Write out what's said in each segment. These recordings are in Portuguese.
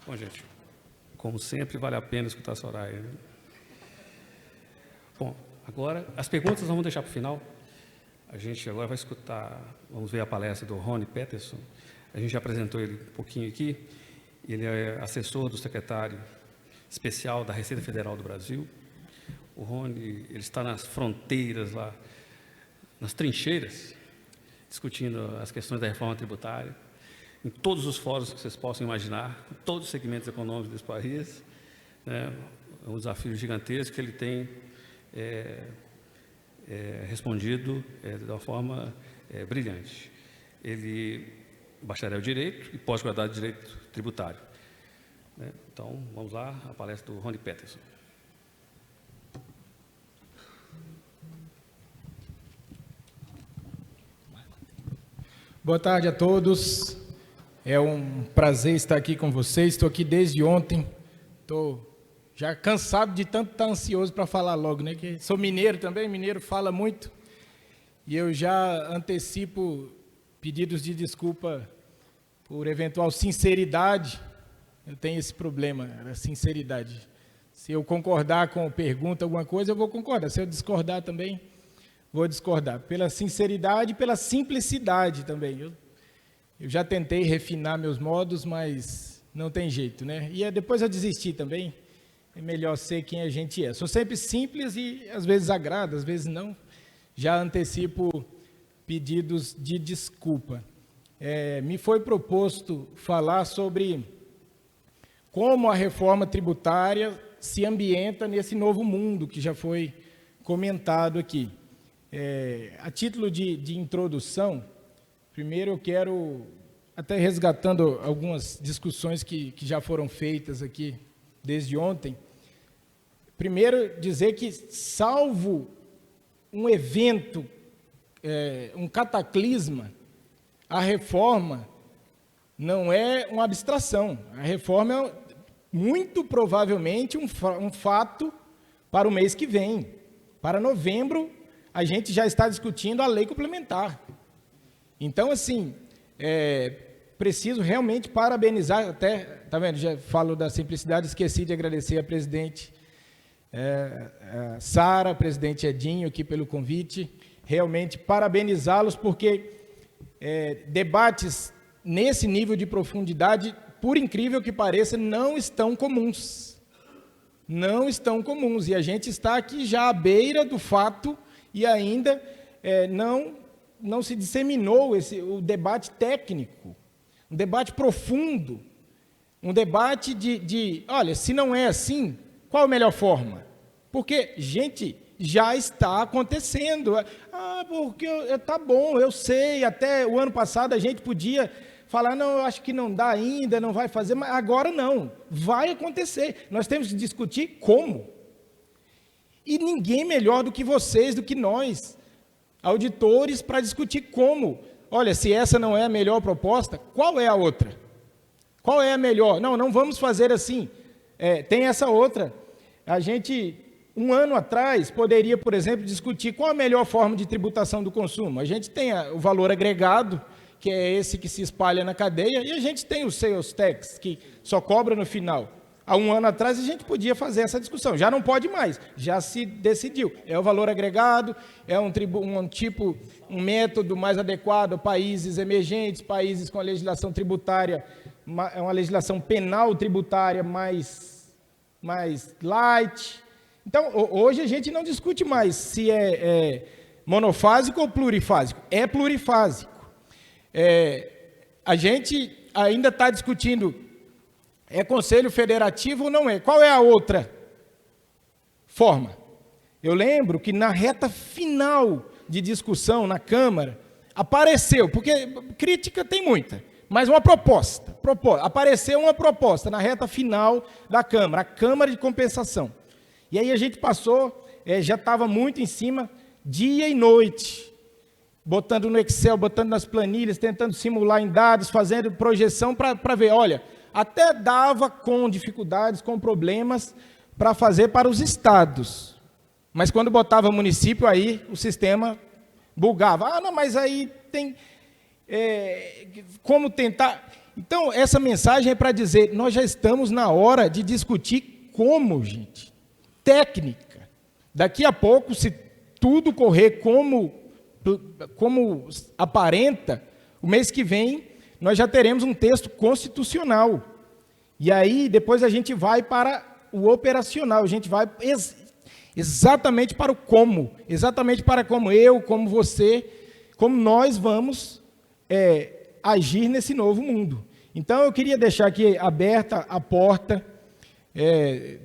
Bom, gente, como sempre, vale a pena escutar a Soraya, né? Bom, agora, as perguntas nós vamos deixar para o final. A gente agora vai escutar, vamos ver a palestra do Rony Peterson. A gente já apresentou ele um pouquinho aqui. Ele é assessor do secretário especial da Receita Federal do Brasil. O Rony, ele está nas fronteiras lá, nas trincheiras, discutindo as questões da reforma tributária, em todos os fóruns que vocês possam imaginar, com todos os segmentos econômicos desse país, né? É um desafio gigantesco que ele tem respondido de uma forma brilhante. Ele é bacharel em Direito e pós-graduado em Direito Tributário, né? Então, vamos lá, a palestra do Rony Peterson. Boa tarde a todos. É um prazer estar aqui com vocês. Estou aqui desde ontem. Estou já cansado de tanto estar ansioso para falar logo, né? Que sou mineiro também, mineiro fala muito. E eu já antecipo pedidos de desculpa por eventual sinceridade. Eu tenho esse problema, a sinceridade. Se eu concordar com a pergunta, alguma coisa, eu vou concordar. Se eu discordar também, vou discordar. Pela sinceridade e pela simplicidade também. Eu já tentei refinar meus modos, mas não tem jeito, né? E depois eu desisti também. É melhor ser quem a gente é. Sou sempre simples e às vezes agrada, às vezes não. Já antecipo pedidos de desculpa. Me foi proposto falar sobre como a reforma tributária se ambienta nesse novo mundo que já foi comentado aqui. A título de introdução, primeiro eu quero, até resgatando algumas discussões que já foram feitas aqui desde ontem, primeiro dizer que, salvo um evento, um cataclisma, a reforma não é uma abstração. A reforma é, muito provavelmente, um fato para o mês que vem. Para novembro, a gente já está discutindo a lei complementar. Então, assim, preciso realmente parabenizar, até, tá vendo, já falo da simplicidade, esqueci de agradecer a presidente Sara, a presidente Edinho, aqui pelo convite, realmente parabenizá-los, porque debates nesse nível de profundidade, por incrível que pareça, não estão comuns. Não estão comuns, e a gente está aqui já à beira do fato, e ainda não se disseminou o debate técnico, um debate profundo, um debate olha, se não é assim, qual a melhor forma? Porque, gente, já está acontecendo. Porque tá bom, eu sei, até o ano passado a gente podia falar, não, eu acho que não dá ainda, não vai fazer, mas agora não, vai acontecer. Nós temos que discutir como. E ninguém melhor do que vocês, do que nós, auditores, para discutir como. Olha, se essa não é a melhor proposta, qual é a outra? Qual é a melhor? Não vamos fazer assim. Tem essa outra. A gente, um ano atrás, poderia, por exemplo, discutir qual a melhor forma de tributação do consumo. A gente tem o valor agregado, que é esse que se espalha na cadeia, e a gente tem o sales tax, que só cobra no final. Há um ano atrás a gente podia fazer essa discussão, já não pode mais, já se decidiu. É o valor agregado, é um método mais adequado a países emergentes, países com a legislação tributária, uma legislação penal tributária mais light. Então, hoje a gente não discute mais se é monofásico ou plurifásico, é plurifásico. A gente ainda está discutindo, é Conselho Federativo ou não é? Qual é a outra forma? Eu lembro que na reta final de discussão na Câmara, apareceu, porque crítica tem muita, mas uma proposta, apareceu uma proposta na reta final da Câmara, a Câmara de Compensação. E aí a gente passou, já estava muito em cima, dia e noite, botando no Excel, botando nas planilhas, tentando simular em dados, fazendo projeção para ver, olha, até dava com dificuldades, com problemas para fazer para os estados. Mas quando botava município, aí o sistema bugava. Não, mas aí tem como tentar... Então, essa mensagem é para dizer, nós já estamos na hora de discutir como, gente. Técnica. Daqui a pouco, se tudo correr como aparenta, o mês que vem, nós já teremos um texto constitucional. E aí, depois a gente vai para o operacional, a gente vai exatamente para o como, exatamente para como eu, como você, como nós vamos agir nesse novo mundo. Então, eu queria deixar aqui aberta a porta,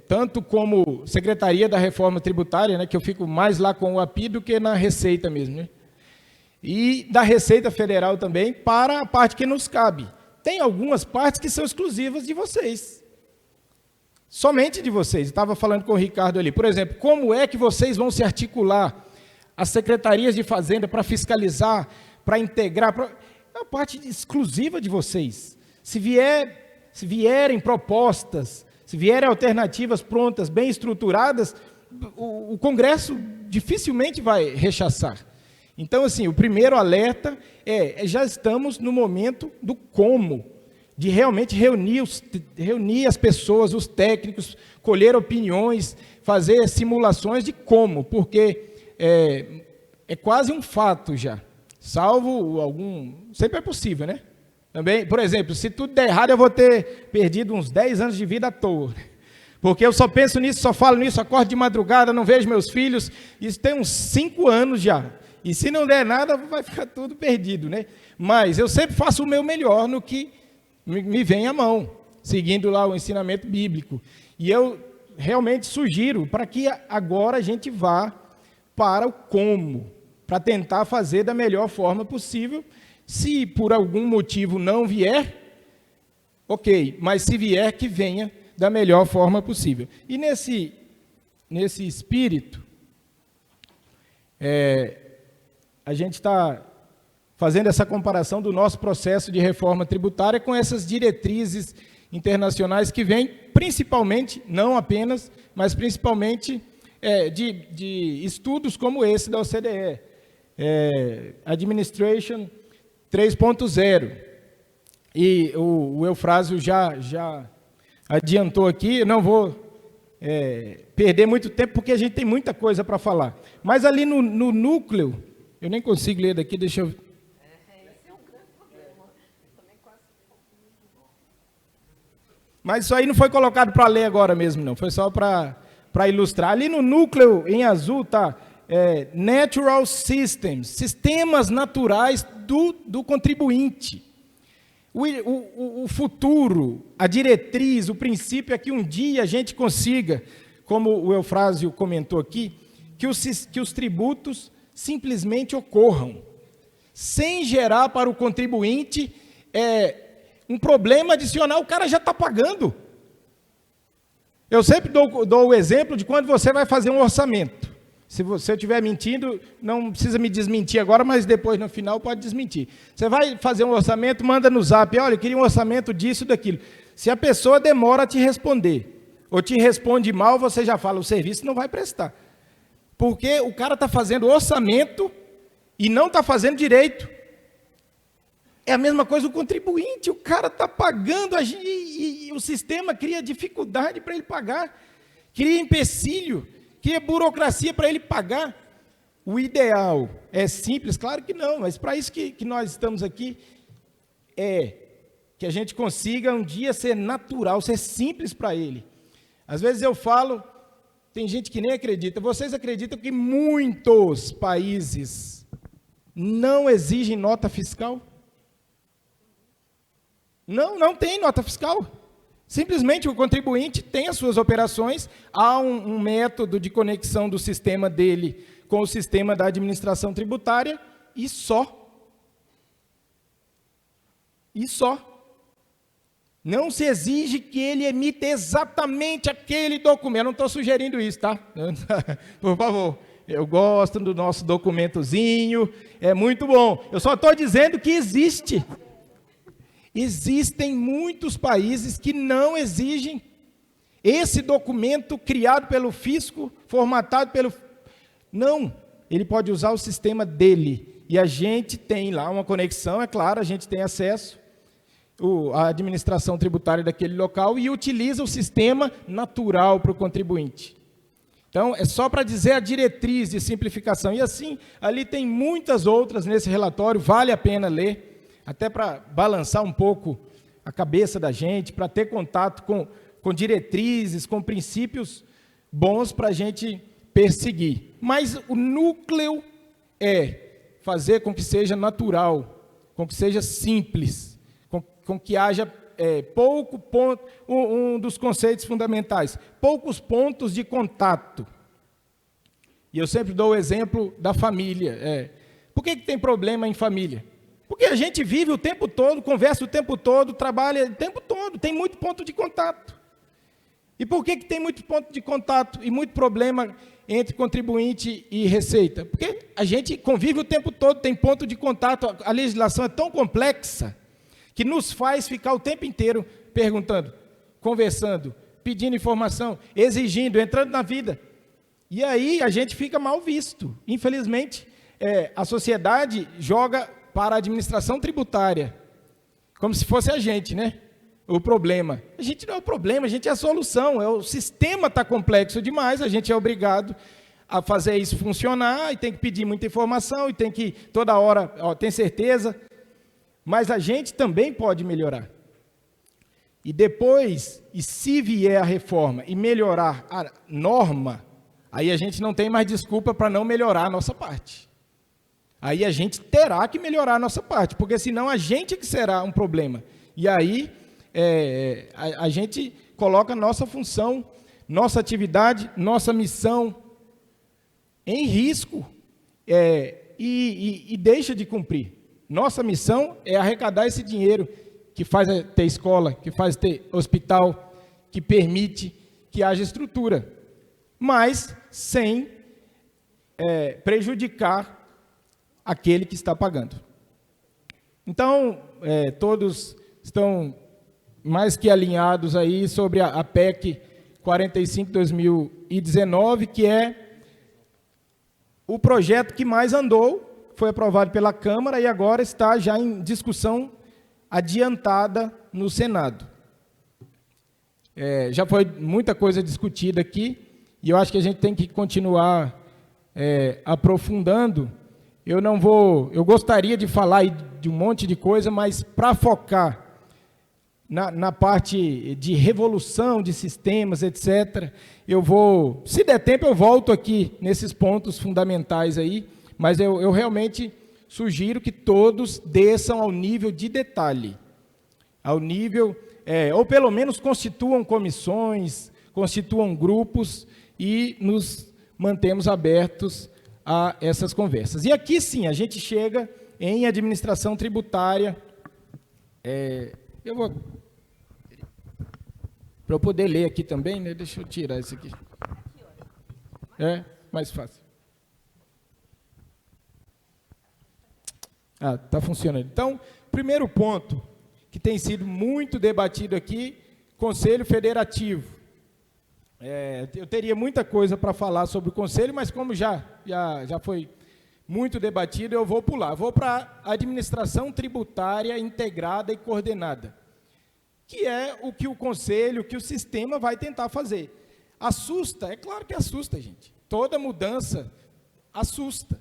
tanto como Secretaria da Reforma Tributária, né, que eu fico mais lá com o API do que na Receita mesmo, né? E da Receita Federal também, para a parte que nos cabe. Tem algumas partes que são exclusivas de vocês. Somente de vocês. Eu estava falando com o Ricardo ali. Por exemplo, como é que vocês vão se articular? As secretarias de Fazenda para fiscalizar, para integrar. É uma parte exclusiva de vocês. Se vierem propostas, se vierem alternativas prontas, bem estruturadas, o Congresso dificilmente vai rechaçar. Então, assim, o primeiro alerta já estamos no momento do como, de realmente reunir as pessoas, os técnicos, colher opiniões, fazer simulações de como, porque é quase um fato já, salvo algum... Sempre é possível, né? Também, por exemplo, se tudo der errado, eu vou ter perdido uns 10 anos de vida à toa, porque eu só penso nisso, só falo nisso, acordo de madrugada, não vejo meus filhos, isso tem uns 5 anos já. E se não der nada, vai ficar tudo perdido, né? Mas eu sempre faço o meu melhor no que me vem à mão, seguindo lá o ensinamento bíblico. E eu realmente sugiro para que agora a gente vá para o como, para tentar fazer da melhor forma possível. Se por algum motivo não vier, ok, mas se vier, que venha da melhor forma possível. E nesse espírito, a gente está fazendo essa comparação do nosso processo de reforma tributária com essas diretrizes internacionais que vêm principalmente, não apenas, mas principalmente de estudos como esse da OCDE, Administration 3.0. E o Eufrásio já adiantou aqui, eu não vou perder muito tempo, porque a gente tem muita coisa para falar. Mas ali no núcleo, eu nem consigo ler daqui, deixa eu... Esse é um grande problema. Mas isso aí não foi colocado para ler agora mesmo, não. Foi só para ilustrar. Ali no núcleo, em azul, está Natural Systems, sistemas naturais do contribuinte. O futuro, a diretriz, o princípio é que um dia a gente consiga, como o Eufrásio comentou aqui, que os tributos simplesmente ocorram, sem gerar para o contribuinte um problema adicional, o cara já está pagando. Eu sempre dou o exemplo de quando você vai fazer um orçamento. Se eu estiver mentindo, não precisa me desmentir agora, mas depois, no final, pode desmentir. Você vai fazer um orçamento, manda no zap, olha, eu queria um orçamento disso, daquilo. Se a pessoa demora a te responder, ou te responde mal, você já fala, o serviço não vai prestar. Porque o cara está fazendo orçamento e não está fazendo direito. É a mesma coisa o contribuinte, o cara está pagando e o sistema cria dificuldade para ele pagar, cria empecilho, cria burocracia para ele pagar. O ideal é simples? Claro que não, mas para isso que nós estamos aqui, que a gente consiga um dia ser natural, ser simples para ele. Às vezes eu falo, tem gente que nem acredita, vocês acreditam que muitos países não exigem nota fiscal? Não tem nota fiscal. Simplesmente o contribuinte tem as suas operações, há um método de conexão do sistema dele com o sistema da administração tributária e só. E só. Não se exige que ele emita exatamente aquele documento. Eu não estou sugerindo isso, tá? Por favor. Eu gosto do nosso documentozinho, é muito bom. Eu só estou dizendo que existe. Existem muitos países que não exigem esse documento criado pelo fisco, formatado pelo... Não, ele pode usar o sistema dele. E a gente tem lá uma conexão, é claro, a gente tem acesso. a administração tributária daquele local e utiliza o sistema natural para o contribuinte. Então, é só para dizer a diretriz de simplificação. E assim, ali tem muitas outras nesse relatório, vale a pena ler, até para balançar um pouco a cabeça da gente, para ter contato com diretrizes, com princípios bons para a gente perseguir. Mas o núcleo é fazer com que seja natural, com que seja simples, com que haja pouco ponto, um dos conceitos fundamentais, poucos pontos de contato. E eu sempre dou o exemplo da família. Por que tem problema em família? Porque a gente vive o tempo todo, conversa o tempo todo, trabalha o tempo todo, tem muito ponto de contato. E por que tem muito ponto de contato e muito problema entre contribuinte e receita? Porque a gente convive o tempo todo, tem ponto de contato, a legislação é tão complexa que nos faz ficar o tempo inteiro perguntando, conversando, pedindo informação, exigindo, entrando na vida. E aí a gente fica mal visto. Infelizmente, a sociedade joga para a administração tributária, como se fosse a gente, né? O problema. A gente não é o problema, a gente é a solução. O sistema está complexo demais, a gente é obrigado a fazer isso funcionar, e tem que pedir muita informação, e tem que toda hora, tem certeza, mas a gente também pode melhorar. E depois, e se vier a reforma e melhorar a norma, aí a gente não tem mais desculpa para não melhorar a nossa parte. Aí a gente terá que melhorar a nossa parte, porque senão a gente que será um problema. E aí a gente coloca nossa função, nossa atividade, nossa missão em risco e deixa de cumprir. Nossa missão é arrecadar esse dinheiro que faz ter escola, que faz ter hospital, que permite que haja estrutura, mas sem prejudicar aquele que está pagando. Então, todos estão mais que alinhados aí sobre a PEC 45/2019, que é o projeto que mais andou, foi aprovado pela Câmara e agora está já em discussão adiantada no Senado. Já foi muita coisa discutida aqui e eu acho que a gente tem que continuar aprofundando. Eu gostaria de falar aí de um monte de coisa, mas para focar na parte de revolução de sistemas, etc., se der tempo, eu volto aqui nesses pontos fundamentais aí, mas eu realmente sugiro que todos desçam ao nível de detalhe, ao nível, ou pelo menos constituam comissões, constituam grupos e nos mantemos abertos a essas conversas. E aqui sim, a gente chega em administração tributária. Para eu poder ler aqui também, né? Deixa eu tirar isso aqui. Mais fácil. Está funcionando. Então, primeiro ponto, que tem sido muito debatido aqui, Conselho Federativo. Eu teria muita coisa para falar sobre o Conselho, mas como já foi muito debatido, eu vou pular. Vou para a administração tributária integrada e coordenada, que é o que o Conselho, que o sistema vai tentar fazer. Assusta? É claro que assusta, gente. Toda mudança assusta.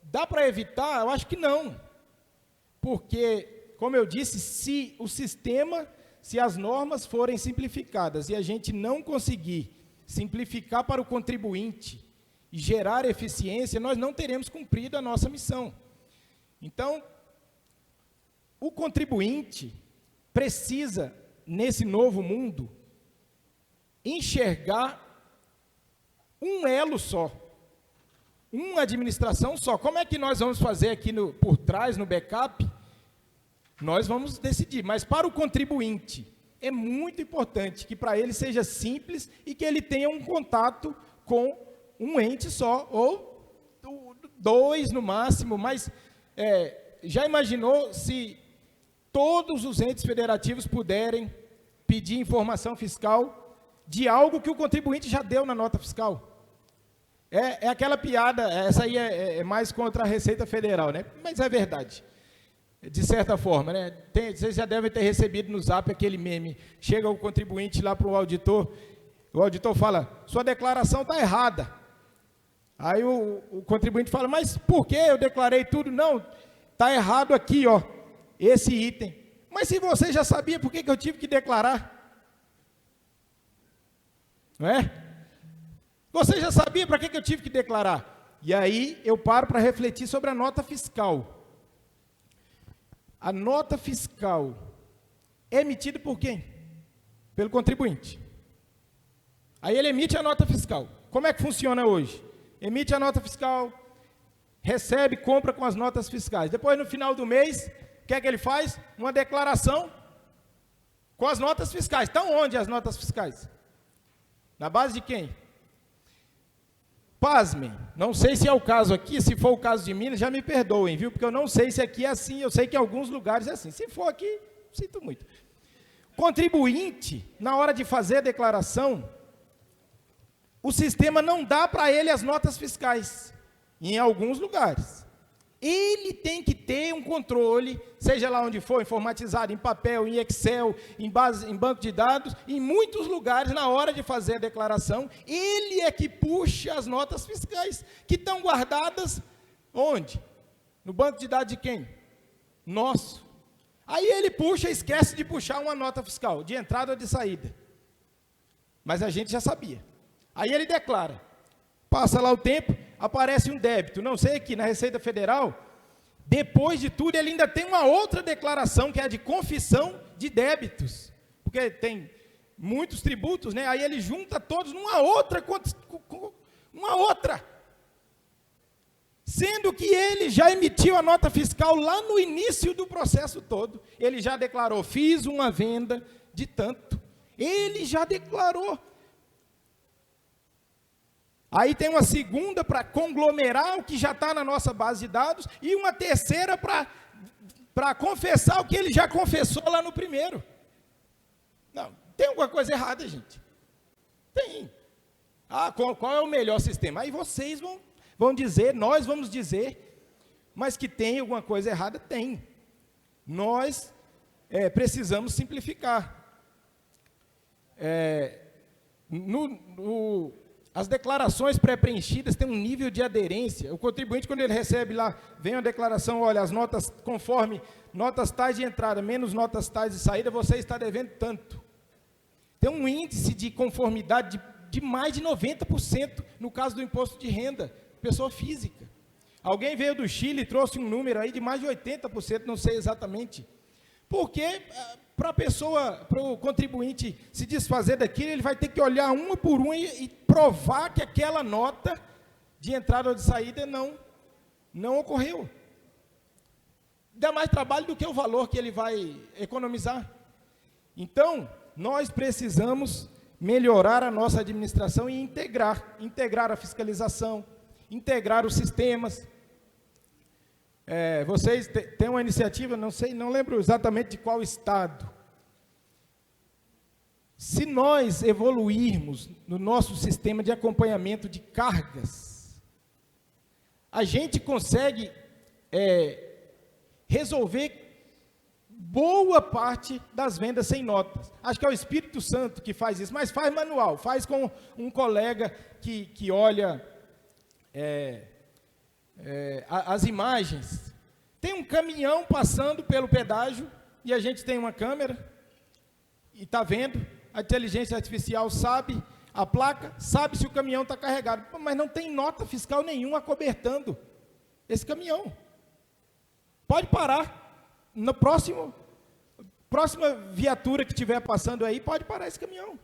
Dá para evitar? Eu acho que não. Porque, como eu disse, se as normas forem simplificadas e a gente não conseguir simplificar para o contribuinte e gerar eficiência, nós não teremos cumprido a nossa missão. Então, o contribuinte precisa, nesse novo mundo, enxergar um elo só, uma administração só. Como é que nós vamos fazer aqui por trás, no backup? Nós vamos decidir, mas para o contribuinte é muito importante que para ele seja simples e que ele tenha um contato com um ente só, ou dois no máximo, mas já imaginou se todos os entes federativos puderem pedir informação fiscal de algo que o contribuinte já deu na nota fiscal? É aquela piada, essa aí é mais contra a Receita Federal, né? Mas é verdade. de certa forma, né? Vocês já devem ter recebido no Zap aquele meme. Chega o contribuinte lá para o auditor fala, sua declaração está errada. Aí o contribuinte fala, mas por que eu declarei tudo? Não, está errado aqui, ó, esse item. Mas se você já sabia, por que eu tive que declarar? Não é? Você já sabia para que eu tive que declarar? E aí eu paro para refletir sobre a nota fiscal. A nota fiscal é emitida por quem? Pelo contribuinte. Aí ele emite a nota fiscal. Como é que funciona hoje? Emite a nota fiscal, recebe, compra com as notas fiscais. Depois, no final do mês, o que é que ele faz? Uma declaração com as notas fiscais. Estão onde as notas fiscais? Na base de quem? Pasmem, não sei se é o caso aqui, se for o caso de Minas, já me perdoem, viu? Porque eu não sei se aqui é assim, eu sei que em alguns lugares é assim. Se for aqui, sinto muito. Contribuinte, na hora de fazer a declaração, o sistema não dá para ele as notas fiscais, em alguns lugares. Ele tem que ter um controle, seja lá onde for, informatizado, em papel, em Excel, em banco de dados, em muitos lugares, na hora de fazer a declaração, ele é que puxa as notas fiscais, que estão guardadas onde? No banco de dados de quem? Nosso. Aí ele puxa, esquece de puxar uma nota fiscal, de entrada ou de saída. Mas a gente já sabia. Aí ele declara. Passa lá o tempo, aparece um débito. Não sei aqui, na Receita Federal, depois de tudo, ele ainda tem uma outra declaração, que é a de confissão de débitos. Porque tem muitos tributos, né? Aí ele junta todos numa outra. Sendo que ele já emitiu a nota fiscal lá no início do processo todo. Ele já declarou, fiz uma venda de tanto. Ele já declarou. Aí tem uma segunda para conglomerar o que já está na nossa base de dados e uma terceira para confessar o que ele já confessou lá no primeiro. Não, tem alguma coisa errada, gente. Tem. Qual é o melhor sistema? Aí vocês vão dizer, nós vamos dizer, mas que tem alguma coisa errada? Tem. Nós precisamos simplificar. As declarações pré-preenchidas têm um nível de aderência. O contribuinte, quando ele recebe lá, vem a declaração, olha, as notas conforme notas tais de entrada, menos notas tais de saída, você está devendo tanto. Tem um índice de conformidade de mais de 90% no caso do imposto de renda, pessoa física. Alguém veio do Chile e trouxe um número aí de mais de 80%, não sei exatamente. Porque para o contribuinte se desfazer daquilo, ele vai ter que olhar uma por uma e provar que aquela nota de entrada ou de saída não ocorreu. Dá mais trabalho do que o valor que ele vai economizar. Então, nós precisamos melhorar a nossa administração e integrar a fiscalização, integrar os sistemas. Vocês têm uma iniciativa, não lembro exatamente de qual estado. Se nós evoluirmos no nosso sistema de acompanhamento de cargas, a gente consegue resolver boa parte das vendas sem notas. Acho que é o Espírito Santo que faz isso, mas faz manual, faz com um colega que olha as imagens. Tem um caminhão passando pelo pedágio e a gente tem uma câmera e está vendo. A inteligência artificial sabe a placa, sabe se o caminhão está carregado, mas não tem nota fiscal nenhuma acobertando esse caminhão. Pode parar. No próxima viatura que estiver passando aí, pode parar esse caminhão.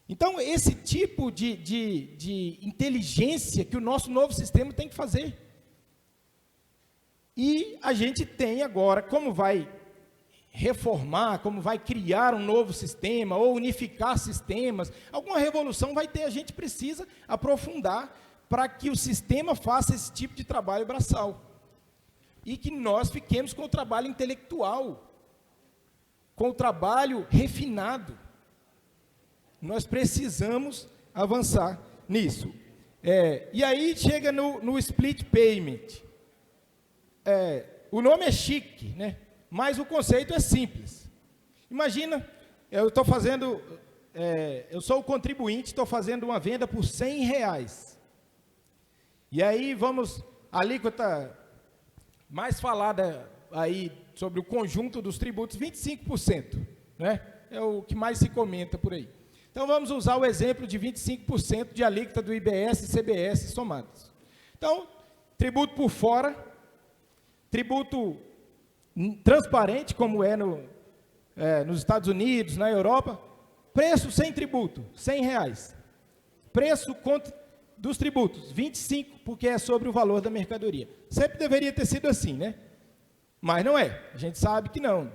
Então, esse tipo de inteligência que o nosso novo sistema tem que fazer. E a gente tem agora, como vai reformar, como vai criar um novo sistema, ou unificar sistemas, alguma revolução vai ter, a gente precisa aprofundar para que o sistema faça esse tipo de trabalho braçal. E que nós fiquemos com o trabalho intelectual, com o trabalho refinado. Nós precisamos avançar nisso. E aí chega no split payment. o nome é chique, né? Mas o conceito é simples. Imagina, eu estou fazendo, eu sou o contribuinte, estou fazendo uma venda por R$100. E aí vamos, a alíquota mais falada aí sobre o conjunto dos tributos, 25%, né? É o que mais se comenta por aí. Então vamos usar o exemplo de 25% de alíquota do IBS e CBS somados. Então, tributo por fora, tributo transparente, como é nos Estados Unidos, na Europa, preço sem tributo, R$100. Preço dos tributos, 25, porque é sobre o valor da mercadoria. Sempre deveria ter sido assim, né? Mas não é, a gente sabe que não.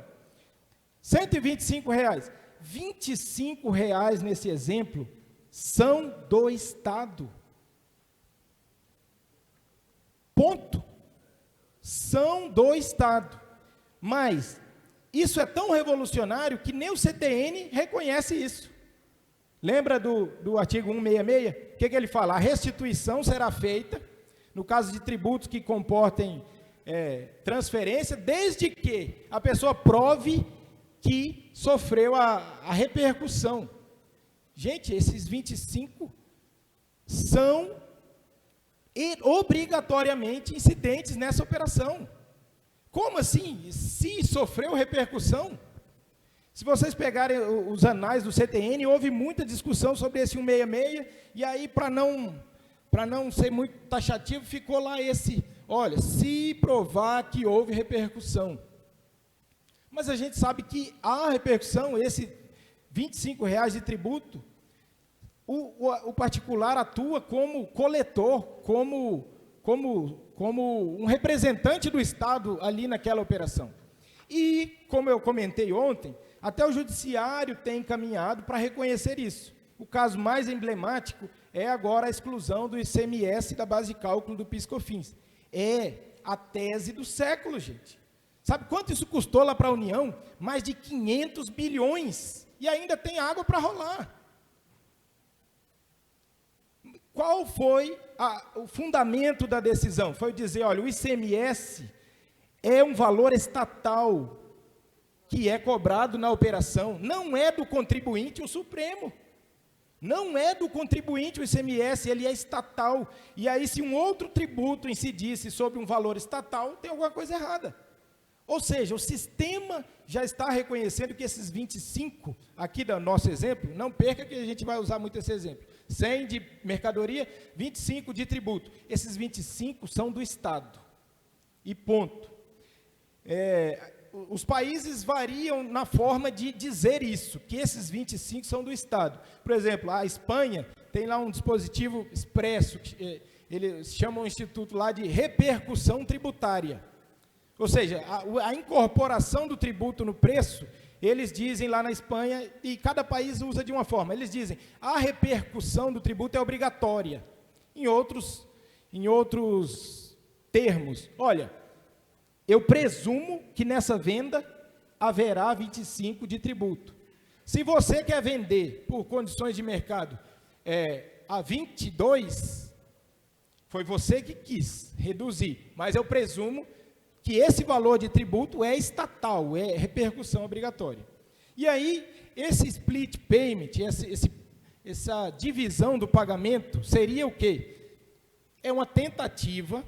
R$125. R$25 nesse exemplo são do Estado. Ponto. São do Estado. Mas isso é tão revolucionário que nem o CTN reconhece isso. Lembra do artigo 166? O que ele fala? A restituição será feita, no caso de tributos que comportem transferência, desde que a pessoa prove que sofreu a repercussão. Gente, esses 25 são obrigatoriamente incidentes nessa operação. Como assim? Se sofreu repercussão? Se vocês pegarem os anais do CTN, houve muita discussão sobre esse 166, e aí, para não ser muito taxativo, ficou lá olha, se provar que houve repercussão. Mas a gente sabe que a repercussão, esse R$25 de tributo, o particular atua como coletor, como um representante do Estado ali naquela operação. E, como eu comentei ontem, até o Judiciário tem encaminhado para reconhecer isso. O caso mais emblemático é agora a exclusão do ICMS da base de cálculo do PIS/COFINS. É a tese do século, gente. Sabe quanto isso custou lá para a União? Mais de 500 bilhões. E ainda tem água para rolar. Qual foi o fundamento da decisão? Foi dizer, olha, o ICMS é um valor estatal que é cobrado na operação, não é do contribuinte o Supremo. Não é do contribuinte o ICMS, ele é estatal. E aí, se um outro tributo incidisse sobre um valor estatal, tem alguma coisa errada. Ou seja, o sistema já está reconhecendo que esses 25, aqui do nosso exemplo, não perca que a gente vai usar muito esse exemplo, 100 de mercadoria, 25 de tributo. Esses 25 são do Estado. E ponto. Os países variam na forma de dizer isso, que esses 25 são do Estado. Por exemplo, a Espanha tem lá um dispositivo expresso, eles chamam o instituto lá de repercussão tributária. Ou seja, a incorporação do tributo no preço, eles dizem lá na Espanha, e cada país usa de uma forma, eles dizem, a repercussão do tributo é obrigatória. Em outros termos, olha, eu presumo que nessa venda haverá 25 de tributo. Se você quer vender por condições de mercado a 22, foi você que quis reduzir, mas eu presumo que esse valor de tributo é estatal, é repercussão obrigatória. E aí, esse split payment, essa divisão do pagamento, seria o quê? É uma tentativa,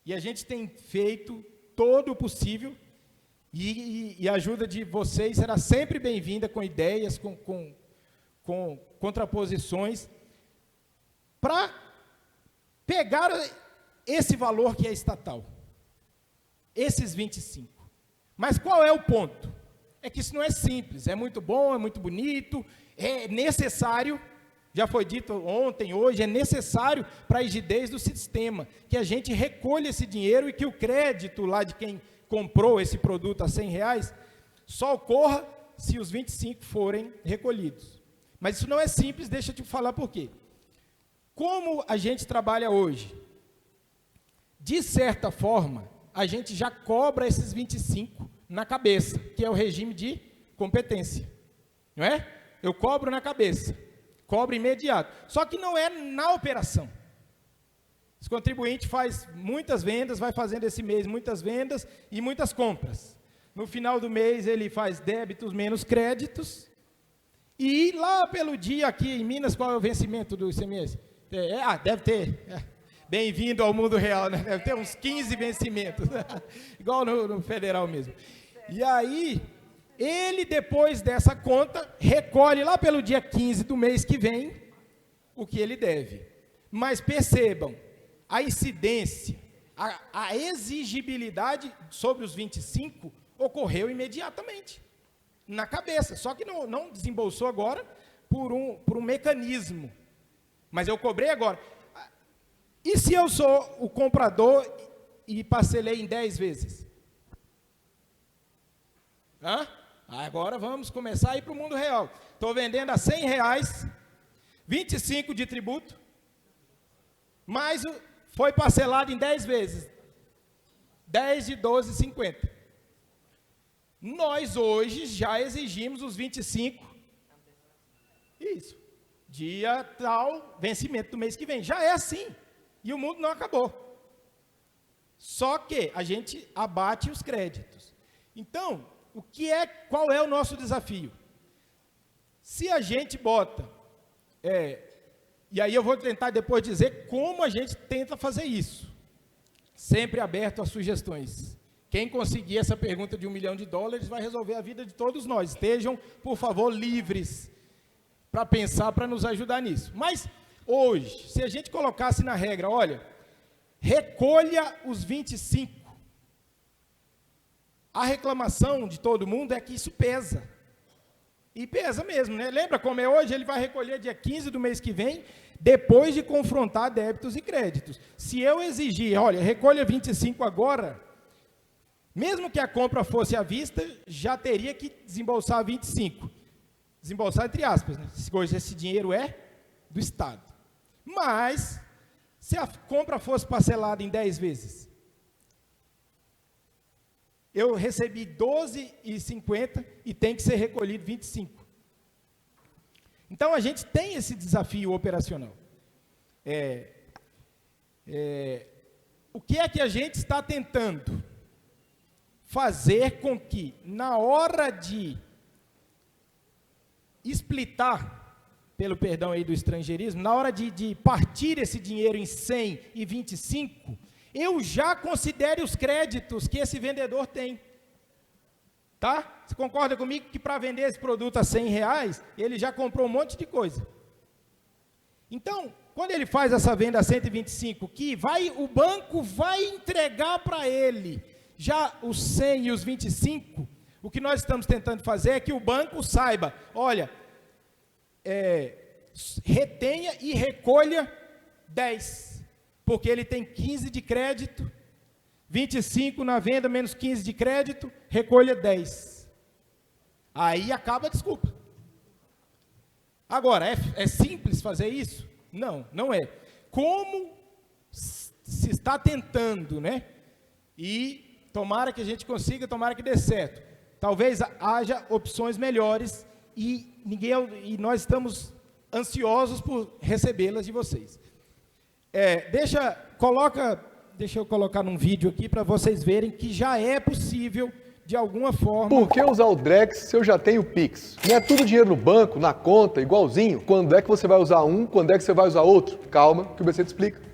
e a gente tem feito todo o possível, e a ajuda de vocês será sempre bem-vinda com ideias, com contraposições, para pegar esse valor que é estatal. Esses 25. Mas qual é o ponto? É que isso não é simples, é muito bom, é muito bonito, é necessário, já foi dito ontem, hoje, é necessário para a rigidez do sistema, que a gente recolha esse dinheiro e que o crédito lá de quem comprou esse produto a R$100 só ocorra se os 25 forem recolhidos. Mas isso não é simples, deixa eu te falar por quê. Como a gente trabalha hoje? De certa forma, a gente já cobra esses 25 na cabeça, que é o regime de competência. Não é? Eu cobro na cabeça, cobro imediato. Só que não é na operação. Esse contribuinte faz muitas vendas, vai fazendo esse mês muitas vendas e muitas compras. No final do mês ele faz débitos menos créditos. E lá pelo dia aqui em Minas, qual é o vencimento do ICMS? Deve ter. Bem-vindo ao mundo real, né? Deve ter uns 15 vencimentos. Igual no federal mesmo. E aí, ele depois dessa conta, recolhe lá pelo dia 15 do mês que vem o que ele deve. Mas percebam, a incidência, a exigibilidade sobre os 25 ocorreu imediatamente, na cabeça, só que não desembolsou agora por um mecanismo, mas eu cobrei agora. E se eu sou o comprador e parcelei em 10 vezes? Agora vamos começar a ir para o mundo real. Estou vendendo a R$100, 25 de tributo, mas foi parcelado em 10 vezes, 10 de 12,50. Nós hoje já exigimos os 25, isso, dia tal, vencimento do mês que vem, já é assim, e o mundo não acabou, só que a gente abate os créditos. Então, qual é o nosso desafio? Se a gente bota, e aí eu vou tentar depois dizer como a gente tenta fazer isso, sempre aberto a sugestões. Quem conseguir essa pergunta de $1 milhão vai resolver a vida de todos nós. Estejam, por favor, livres para pensar, para nos ajudar nisso. Mas, hoje, se a gente colocasse na regra, olha, recolha os 25. A reclamação de todo mundo é que isso pesa. E pesa mesmo, né? Lembra como é hoje? Ele vai recolher dia 15 do mês que vem, depois de confrontar débitos e créditos. Se eu exigir, olha, recolha 25 agora, mesmo que a compra fosse à vista, já teria que desembolsar 25. Desembolsar entre aspas, né? Hoje esse dinheiro é do Estado. Mas, se a compra fosse parcelada em 10 vezes, eu recebi 12,50 e tem que ser recolhido 25. Então, a gente tem esse desafio operacional. O que é que a gente está tentando? Fazer com que, na hora de explitar, pelo perdão aí do estrangeirismo, na hora de partir esse dinheiro em 100 e 25, eu já considere os créditos que esse vendedor tem. Tá? Você concorda comigo que para vender esse produto a R$100, ele já comprou um monte de coisa? Então, quando ele faz essa venda a 125, o banco vai entregar para ele já os 100 e os 25, o que nós estamos tentando fazer é que o banco saiba, olha, retenha e recolha 10, porque ele tem 15 de crédito, 25 na venda, menos 15 de crédito, recolha 10. Aí acaba a desculpa. Agora, é simples fazer isso? Não, não é. Como se está tentando, né? E tomara que a gente consiga, tomara que dê certo. Talvez haja opções melhores e nós estamos ansiosos por recebê-las de vocês. Deixa eu colocar num vídeo aqui para vocês verem que já é possível, de alguma forma... Por que usar o Drex se eu já tenho o Pix? Não é tudo dinheiro no banco, na conta, igualzinho? Quando é que você vai usar um, quando é que você vai usar outro? Calma, que o BC te explica.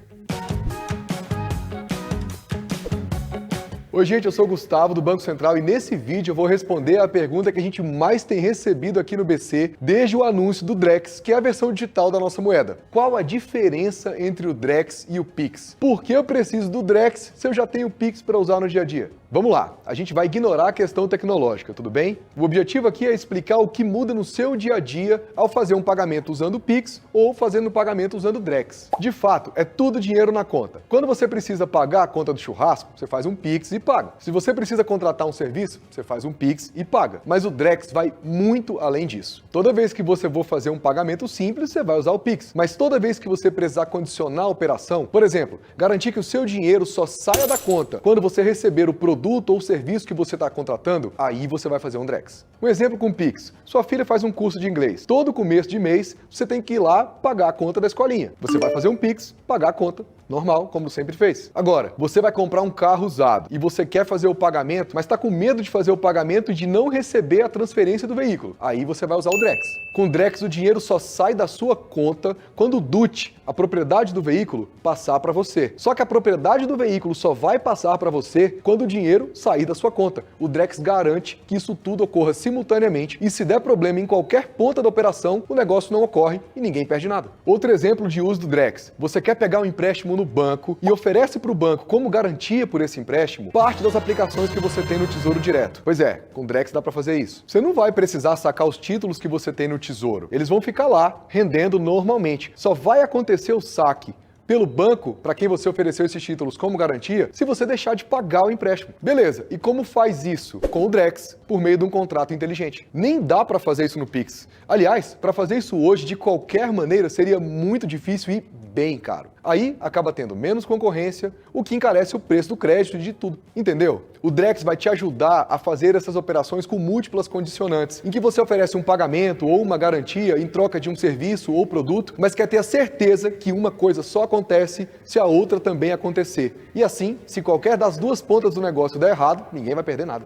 Oi, gente, eu sou o Gustavo, do Banco Central, e nesse vídeo eu vou responder a pergunta que a gente mais tem recebido aqui no BC desde o anúncio do Drex, que é a versão digital da nossa moeda. Qual a diferença entre o Drex e o Pix? Por que eu preciso do Drex se eu já tenho o Pix para usar no dia a dia? Vamos lá, a gente vai ignorar a questão tecnológica, tudo bem? O objetivo aqui é explicar o que muda no seu dia a dia ao fazer um pagamento usando o Pix ou fazendo um pagamento usando o Drex. De fato, é tudo dinheiro na conta. Quando você precisa pagar a conta do churrasco, você faz um Pix e paga. Se você precisa contratar um serviço, você faz um Pix e paga. Mas o Drex vai muito além disso. Toda vez que você for fazer um pagamento simples, você vai usar o Pix. Mas toda vez que você precisar condicionar a operação, por exemplo, garantir que o seu dinheiro só saia da conta quando você receber o produto ou serviço que você está contratando, aí você vai fazer um Drex. Um exemplo com o Pix. Sua filha faz um curso de inglês. Todo começo de mês, você tem que ir lá pagar a conta da escolinha. Você vai fazer um Pix, pagar a conta, normal, como sempre fez. Agora, você vai comprar um carro usado e você quer fazer o pagamento, mas está com medo de fazer o pagamento e de não receber a transferência do veículo. Aí você vai usar o Drex. Com o Drex, o dinheiro só sai da sua conta quando o DUT, a propriedade do veículo, passar para você. Só que a propriedade do veículo só vai passar para você quando o dinheiro sair da sua conta. O Drex garante que isso tudo ocorra simultaneamente e se der problema em qualquer ponta da operação, o negócio não ocorre e ninguém perde nada. Outro exemplo de uso do Drex. Você quer pegar um empréstimo no banco e oferece para o banco como garantia por esse empréstimo parte das aplicações que você tem no Tesouro Direto. Pois é, com o Drex dá para fazer isso. Você não vai precisar sacar os títulos que você tem no Tesouro. Eles vão ficar lá, rendendo normalmente. Só vai acontecer o saque pelo banco, para quem você ofereceu esses títulos como garantia, se você deixar de pagar o empréstimo. Beleza, e como faz isso? Com o Drex, por meio de um contrato inteligente. Nem dá para fazer isso no Pix. Aliás, para fazer isso hoje, de qualquer maneira, seria muito difícil e bem caro. Aí acaba tendo menos concorrência, o que encarece o preço do crédito e de tudo. Entendeu? O Drex vai te ajudar a fazer essas operações com múltiplas condicionantes, em que você oferece um pagamento ou uma garantia em troca de um serviço ou produto, mas quer ter a certeza que uma coisa só acontece se a outra também acontecer. E assim, se qualquer das duas pontas do negócio der errado, ninguém vai perder nada.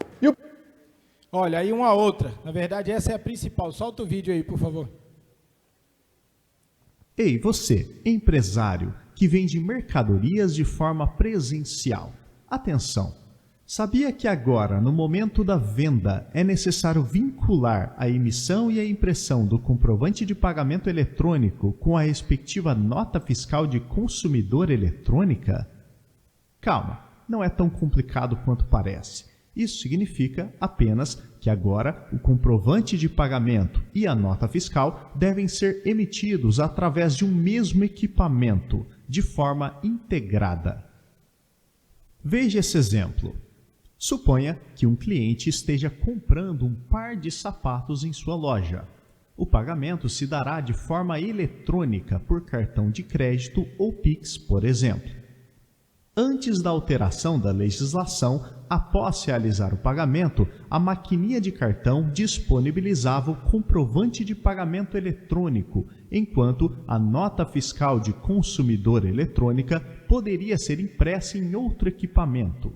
Olha, aí uma outra. Na verdade, essa é a principal. Solta o vídeo aí, por favor. Ei, você, empresário, que vende mercadorias de forma presencial. Atenção! Sabia que agora, no momento da venda, é necessário vincular a emissão e a impressão do comprovante de pagamento eletrônico com a respectiva nota fiscal de consumidor eletrônica? Calma, não é tão complicado quanto parece. Isso significa apenas que agora o comprovante de pagamento e a nota fiscal devem ser emitidos através de um mesmo equipamento, de forma integrada. Veja esse exemplo. Suponha que um cliente esteja comprando um par de sapatos em sua loja. O pagamento se dará de forma eletrônica por cartão de crédito ou Pix, por exemplo. Antes da alteração da legislação, após realizar o pagamento, a maquininha de cartão disponibilizava o comprovante de pagamento eletrônico, enquanto a nota fiscal de consumidor eletrônica poderia ser impressa em outro equipamento.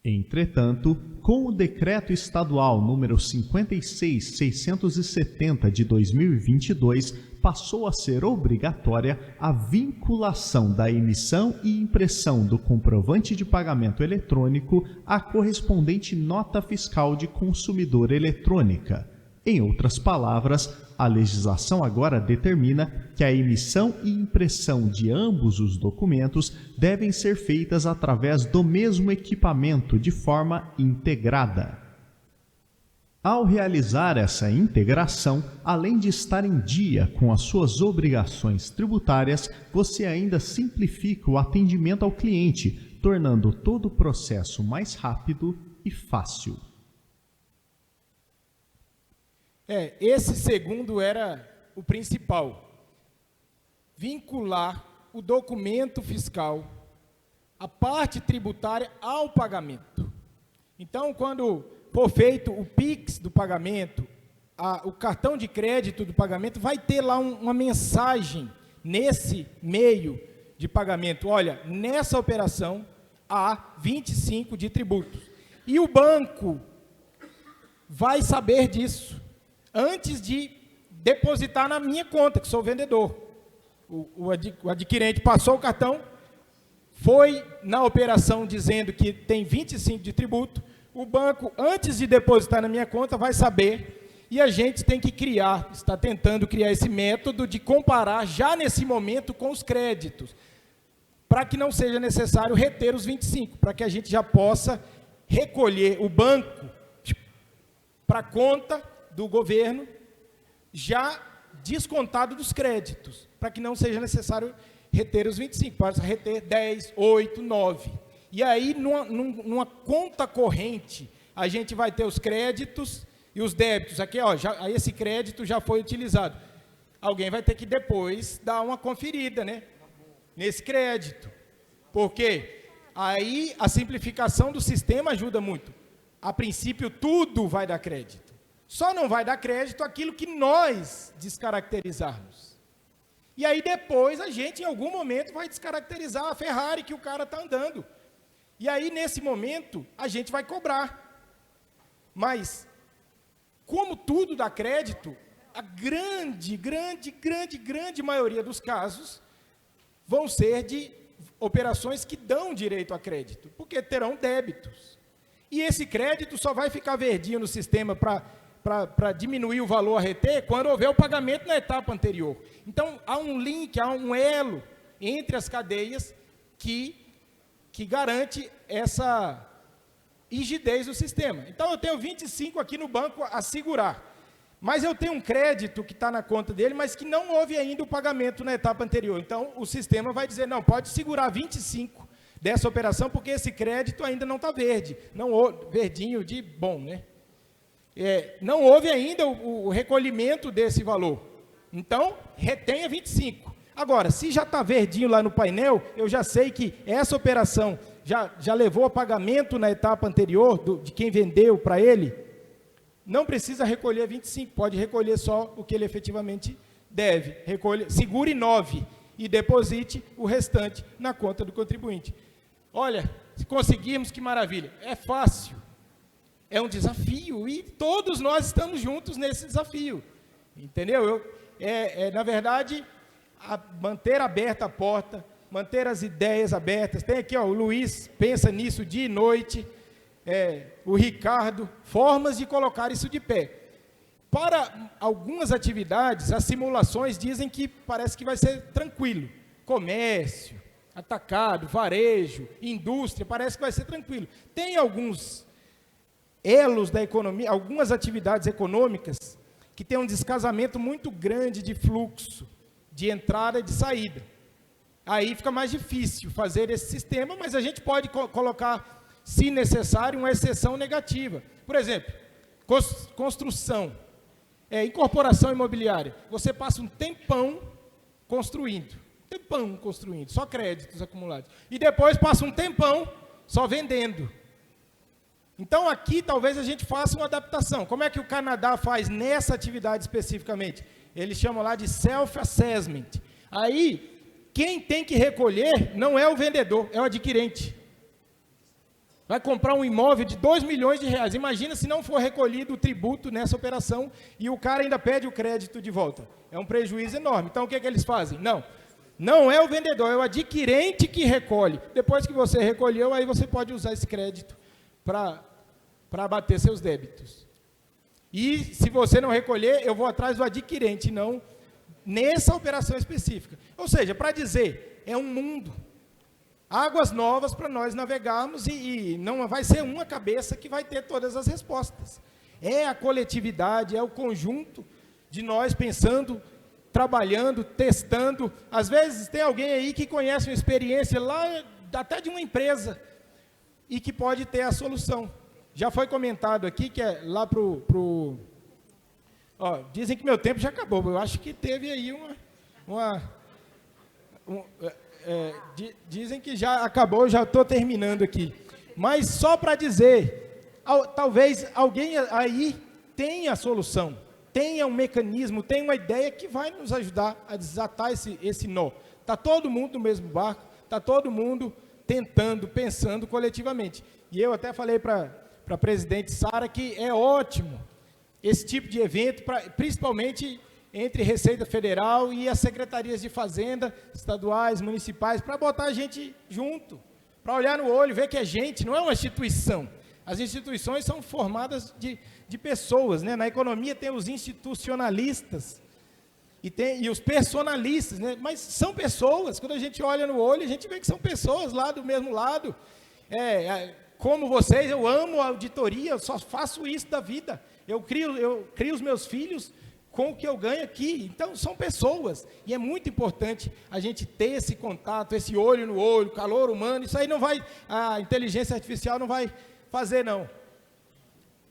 Entretanto, com o Decreto Estadual número 56.670 de 2022, passou a ser obrigatória a vinculação da emissão e impressão do comprovante de pagamento eletrônico à correspondente nota fiscal de consumidor eletrônica. Em outras palavras, a legislação agora determina que a emissão e impressão de ambos os documentos devem ser feitas através do mesmo equipamento de forma integrada. Ao realizar essa integração, além de estar em dia com as suas obrigações tributárias, você ainda simplifica o atendimento ao cliente, tornando todo o processo mais rápido e fácil. Esse segundo era o principal. Vincular o documento fiscal, a parte tributária ao pagamento. Então, quando for feito o Pix do pagamento, o cartão de crédito do pagamento, vai ter lá uma mensagem nesse meio de pagamento. Olha, nessa operação há 25 de tributos. E o banco vai saber disso antes de depositar na minha conta, que sou o vendedor. O adquirente passou o cartão, foi na operação dizendo que tem 25 de tributo, o banco, antes de depositar na minha conta, vai saber, e a gente tem que está tentando criar esse método de comparar já nesse momento com os créditos, para que não seja necessário reter os 25, para que a gente já possa recolher o banco para a conta do governo, já descontado dos créditos, para que não seja necessário reter os 25, pode reter 10, 8, 9. E aí, numa conta corrente, a gente vai ter os créditos e os débitos. Aqui, ó, esse crédito já foi utilizado. Alguém vai ter que depois dar uma conferida, né, nesse crédito. Porque aí a simplificação do sistema ajuda muito. A princípio, tudo vai dar crédito. Só não vai dar crédito aquilo que nós descaracterizarmos. E aí depois a gente, em algum momento, vai descaracterizar a Ferrari que o cara está andando. E aí, nesse momento, a gente vai cobrar. Mas, como tudo dá crédito, a grande maioria dos casos vão ser de operações que dão direito a crédito, porque terão débitos. E esse crédito só vai ficar verdinho no sistema para diminuir o valor a reter quando houver o pagamento na etapa anterior. Então, há um link, há um elo entre as cadeias que garante essa rigidez do sistema. Então, eu tenho 25 aqui no banco a segurar, mas eu tenho um crédito que está na conta dele, mas que não houve ainda o pagamento na etapa anterior. Então, o sistema vai dizer, não, pode segurar 25 dessa operação, porque esse crédito ainda não está verde, verdinho de bom, né? Não houve ainda o recolhimento desse valor. Então, retenha 25. Agora, se já está verdinho lá no painel, eu já sei que essa operação já levou a pagamento na etapa anterior de quem vendeu para ele, não precisa recolher 25, pode recolher só o que ele efetivamente deve. Segure 9 e deposite o restante na conta do contribuinte. Olha, se conseguirmos, que maravilha. É fácil, é um desafio e todos nós estamos juntos nesse desafio. Entendeu? Na verdade, manter aberta a porta, manter as ideias abertas. Tem aqui, ó, o Luiz pensa nisso dia e noite, o Ricardo, formas de colocar isso de pé. Para algumas atividades, as simulações dizem que parece que vai ser tranquilo. Comércio, atacado, varejo, indústria, parece que vai ser tranquilo. Tem alguns elos da economia, algumas atividades econômicas que têm um descasamento muito grande de fluxo, de entrada e de saída. Aí fica mais difícil fazer esse sistema, mas a gente pode colocar, se necessário, uma exceção negativa. Por exemplo, construção, incorporação imobiliária. Você passa um tempão construindo, só créditos acumulados. E depois passa um tempão só vendendo. Então, aqui, talvez a gente faça uma adaptação. Como é que o Canadá faz nessa atividade especificamente? Eles chamam lá de self-assessment. Aí, quem tem que recolher não é o vendedor, é o adquirente. Vai comprar um imóvel de 2 milhões de reais. Imagina se não for recolhido o tributo nessa operação e o cara ainda pede o crédito de volta. É um prejuízo enorme. Então, o que é que eles fazem? Não é o vendedor, é o adquirente que recolhe. Depois que você recolheu, aí você pode usar esse crédito para abater seus débitos. E se você não recolher, eu vou atrás do adquirente, não nessa operação específica. Ou seja, para dizer, é um mundo, águas novas para nós navegarmos e não vai ser uma cabeça que vai ter todas as respostas. É a coletividade, é o conjunto de nós pensando, trabalhando, testando. Às vezes tem alguém aí que conhece uma experiência lá, até de uma empresa, e que pode ter a solução. Já foi comentado aqui que é lá dizem que meu tempo já acabou, eu acho que teve aí dizem que já acabou, eu já estou terminando aqui. Mas só para dizer, talvez alguém aí tenha a solução, tenha um mecanismo, tenha uma ideia que vai nos ajudar a desatar esse nó. Está todo mundo no mesmo barco, está todo mundo tentando, pensando coletivamente. E eu até falei para a presidente Sara que é ótimo esse tipo de evento, principalmente entre Receita Federal e as secretarias de Fazenda, estaduais, municipais, para botar a gente junto, para olhar no olho, ver que é gente, não é uma instituição. As instituições são formadas de pessoas, né? Na economia tem os institucionalistas e os personalistas, né? Mas são pessoas. Quando a gente olha no olho, a gente vê que são pessoas lá do mesmo lado. Como vocês, eu amo a auditoria, eu só faço isso da vida. Eu crio os meus filhos com o que eu ganho aqui. Então, são pessoas, e é muito importante a gente ter esse contato, esse olho no olho, calor humano. Isso aí não vai, a inteligência artificial não vai fazer, não.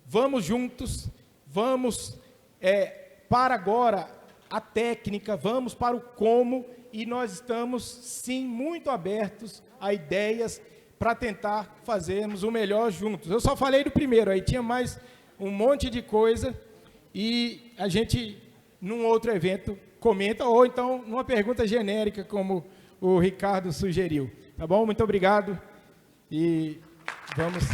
Vamos juntos, vamos para agora a técnica, vamos para o como, e nós estamos, sim, muito abertos a ideias para tentar fazermos o melhor juntos. Eu só falei do primeiro, aí tinha mais um monte de coisa, e a gente, num outro evento, comenta, ou então numa pergunta genérica, como o Ricardo sugeriu. Tá bom? Muito obrigado, e vamos...